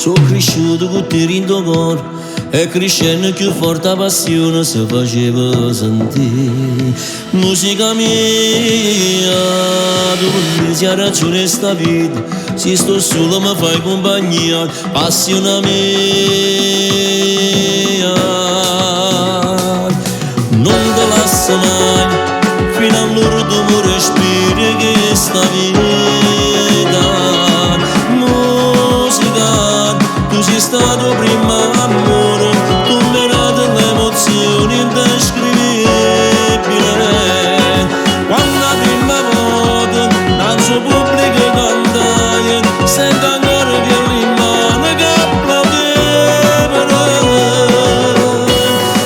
sono cresciuto con te in cuore e crescendo più forte la passione si faceva sentire. Musica mia, tu mi sei ragione sta vita, se sto solo mi fai compagnia, passione mia. Non te lascio mai, fino all'ultimo respiro che sta vita. Musica, tu sei stato prima amore, tu mi hai dato l'emozione indescrivibile. Quando la prima volta danzo pubblico cantai, sento ancora che rimane che applaudevano.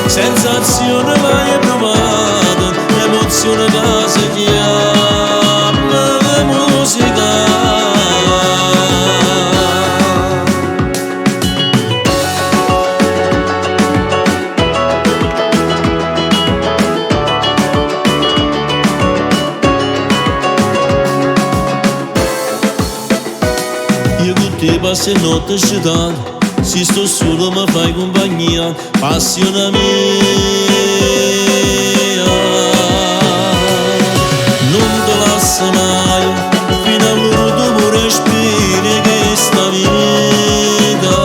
Sensazione mai provata, emozione che si chiama musica. Io con te passo e notte scedato, se sto solo mi fai compagnia, passione mia. Non te lascio mai, fino all'ultimo respiro che sta vita.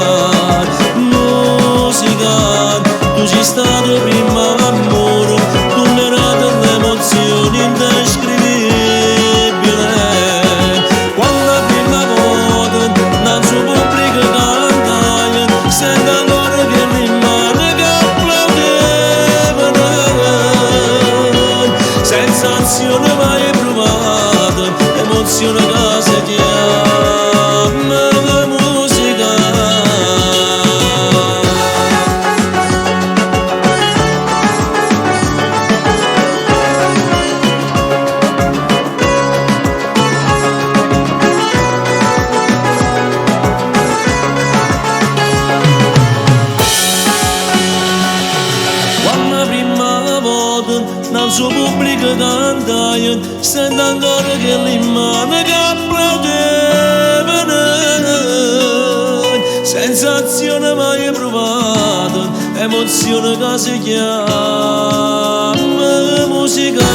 Musica, tu sei stato prima amore, tu mi hai dato l'emozione indescrivibile. Quando la prima volta danzo pubblico cantai, sento ancora che rimane che applaudevano. Sensazione mai provata, emozione che si chiama musica. Quando la prima volta nel suo pubblico cantai, sento ancora che rimane che applaudevano. Sensazione mai provata, emozione che si chiama musica.